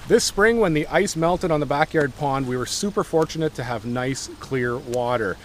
This spring, when the ice melted on the backyard pond, we were super fortunate to have nice, clear water.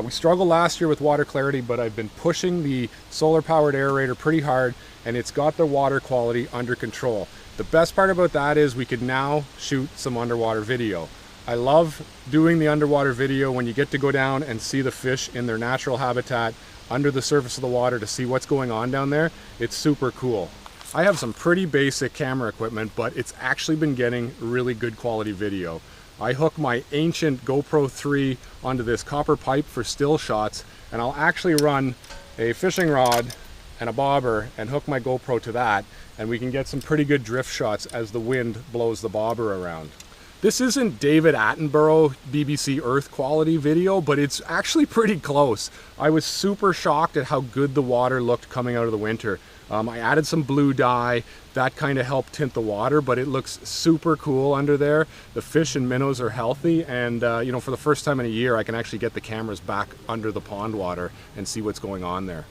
We struggled last year with water clarity, but I've been pushing the solar-powered aerator pretty hard, and it's got the water quality under control. The best part about that is we could now shoot some underwater video. I love doing the underwater video when you get to go down and see the fish in their natural habitat under the surface of the water to see what's going on down there. It's super cool. I have some pretty basic camera equipment, but it's actually been getting really good quality video. I hook my ancient GoPro 3 onto this copper pipe for still shots, and I'll actually run a fishing rod and a bobber and hook my GoPro to that, and we can get some pretty good drift shots as the wind blows the bobber around. This isn't David Attenborough BBC Earth quality video, but it's actually pretty close. I was super shocked at how good the water looked coming out of the winter. I added some blue dye, that kind of helped tint the water, but it looks super cool under there. The fish and minnows are healthy, and you know, for the first time in a year, I can actually get the cameras back under the pond water and see what's going on there.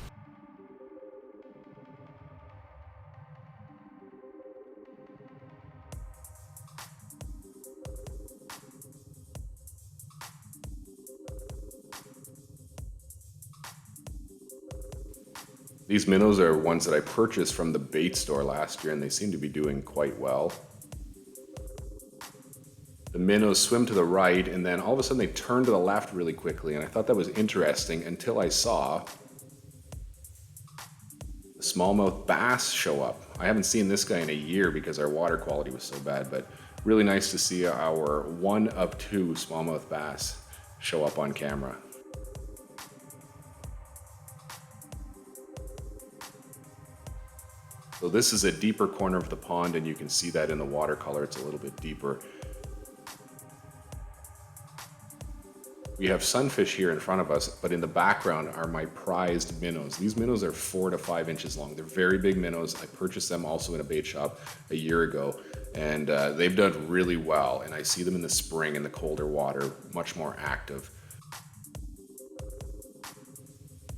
These minnows are ones that I purchased from the bait store last year, and they seem to be doing quite well. The minnows swim to the right, and then all of a sudden they turn to the left really quickly, and I thought that was interesting until I saw the smallmouth bass show up. I haven't seen this guy in a year because our water quality was so bad, but really nice to see our 1 of 2 smallmouth bass show up on camera. So this is a deeper corner of the pond, and you can see that in the watercolor, it's a little bit deeper. We have sunfish here in front of us, but in the background are my prized minnows. These minnows are 4 to 5 inches long. They're very big minnows. I purchased them also in a bait shop a year ago, and they've done really well. And I see them in the spring in the colder water, much more active.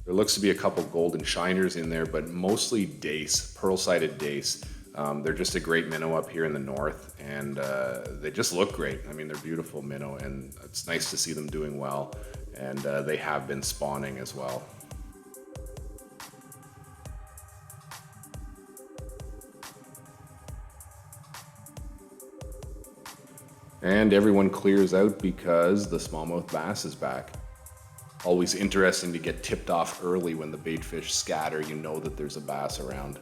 There looks to be a couple golden shiners in there, but mostly dace, pearl-sided dace. They're just a great minnow up here in the north, and they just look great. I mean, they're beautiful minnow, and it's nice to see them doing well, and they have been spawning as well. And everyone clears out because the smallmouth bass is back. Always interesting to get tipped off early when the bait fish scatter. You know that there's a bass around.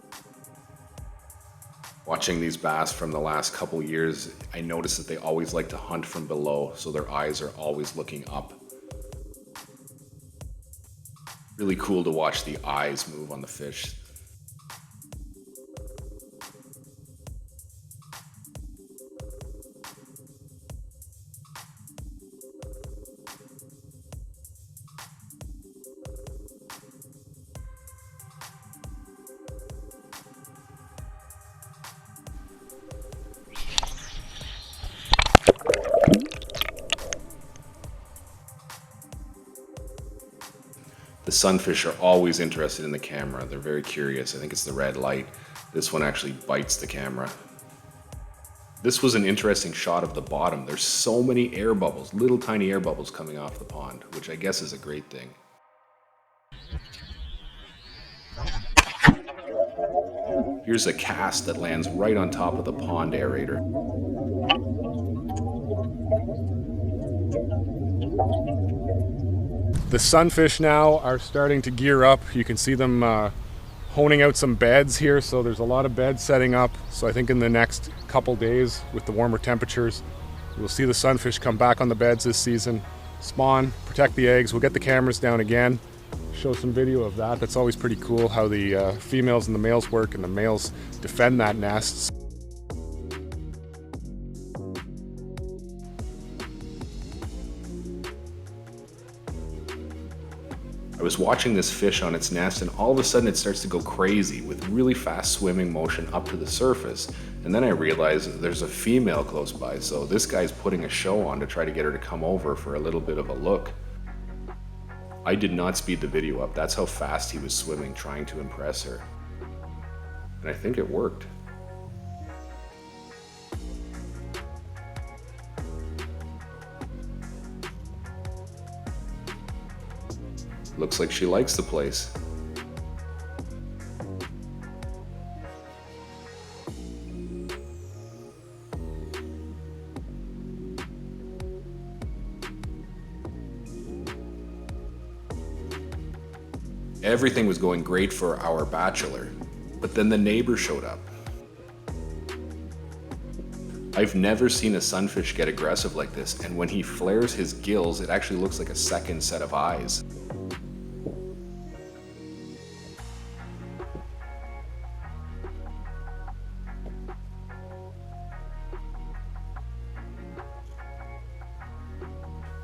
Watching these bass from the last couple years, I noticed that they always like to hunt from below, so their eyes are always looking up. Really cool to watch the eyes move on the fish. The sunfish are always interested in the camera. They're very curious. I think it's the red light. This one actually bites the camera. This was an interesting shot of the bottom. There's so many air bubbles, little tiny air bubbles coming off the pond, which I guess is a great thing. Here's a cast that lands right on top of the pond aerator. The sunfish now are starting to gear up. You can see them honing out some beds here, so there's a lot of beds setting up. So I think in the next couple days with the warmer temperatures, we'll see the sunfish come back on the beds this season, spawn, protect the eggs. We'll get the cameras down again, show some video of that. That's always pretty cool how the females and the males work, and the males defend that nest. I was watching this fish on its nest, and all of a sudden it starts to go crazy with really fast swimming motion up to the surface. And then I realized there's a female close by, so this guy's putting a show on to try to get her to come over for a little bit of a look. I did not speed the video up. That's how fast he was swimming, trying to impress her. And I think it worked. Looks like she likes the place. Everything was going great for our bachelor, but then the neighbor showed up. I've never seen a sunfish get aggressive like this, and when he flares his gills, it actually looks like a second set of eyes.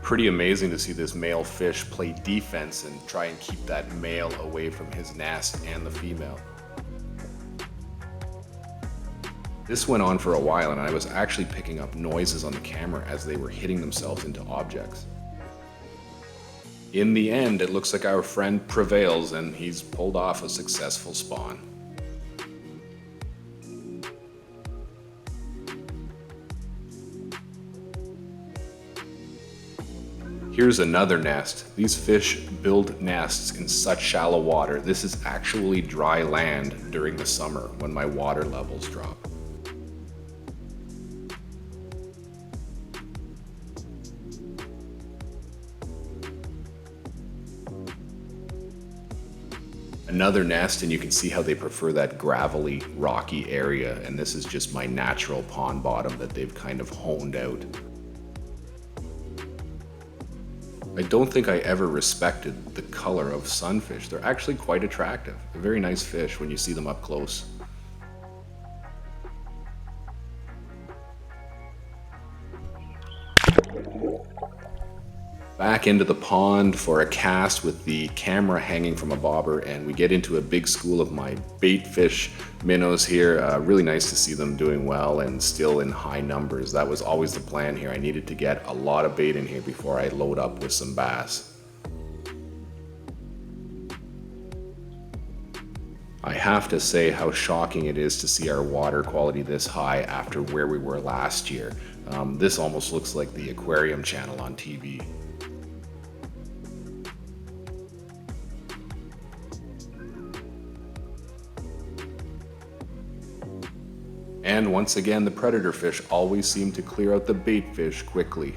Pretty amazing to see this male fish play defense and try and keep that male away from his nest and the female. This went on for a while, and I was actually picking up noises on the camera as they were hitting themselves into objects. In the end, it looks like our friend prevails and he's pulled off a successful spawn. Here's another nest. These fish build nests in such shallow water. This is actually dry land during the summer when my water levels drop. Another nest, and you can see how they prefer that gravelly, rocky area, and this is just my natural pond bottom that they've kind of honed out. I don't think I ever respected the color of sunfish. They're actually quite attractive. They're very nice fish when you see them up close. Back into the pond for a cast with the camera hanging from a bobber, and we get into a big school of my bait fish minnows here. Really nice to see them doing well and still in high numbers. That was always the plan here. I needed to get a lot of bait in here before I load up with some bass. I have to say how shocking it is to see our water quality this high after where we were last year. This almost looks like the aquarium channel on TV. And once again, the predator fish always seem to clear out the bait fish quickly.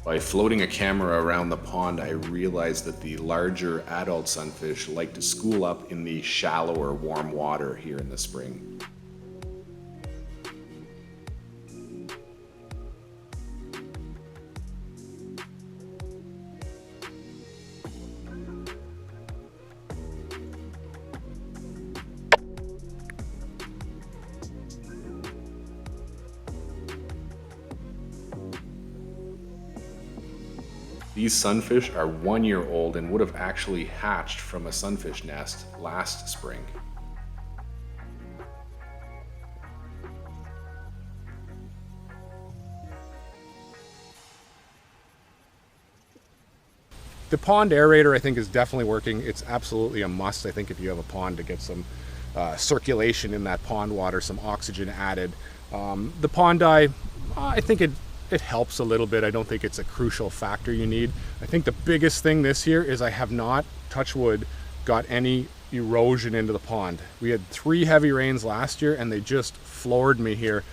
By floating a camera around the pond, I realized that the larger adult sunfish like to school up in the shallower warm water here in the spring. These sunfish are 1 year old and would have actually hatched from a sunfish nest last spring. The pond aerator, I think, is definitely working. It's absolutely a must, I think, if you have a pond, to get some circulation in that pond water, some oxygen added. The pond dye, I think it helps a little bit. I don't think it's a crucial factor you need. I think the biggest thing this year is I have not, touch wood, got any erosion into the pond. We had 3 heavy rains last year and they just floored me here.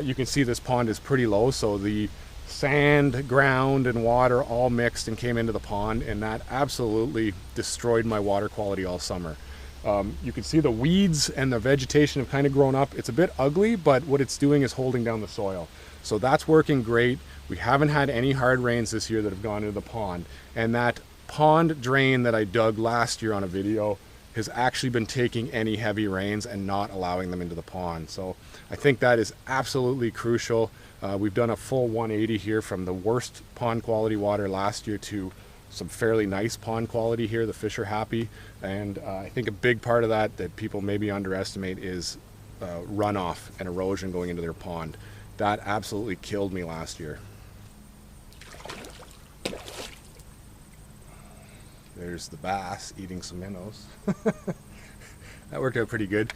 You can see this pond is pretty low, so the sand, ground, and water all mixed and came into the pond, and that absolutely destroyed my water quality all summer. You can see the weeds and the vegetation have kind of grown up. It's a bit ugly, but what it's doing is holding down the soil. So that's working great. We haven't had any hard rains this year that have gone into the pond. And that pond drain that I dug last year on a video has actually been taking any heavy rains and not allowing them into the pond. So I think that is absolutely crucial. We've done a full 180 here from the worst pond quality water last year to some fairly nice pond quality here. The fish are happy. And I think a big part of that people maybe underestimate is runoff and erosion going into their pond. That absolutely killed me last year. There's the bass eating some minnows. That worked out pretty good.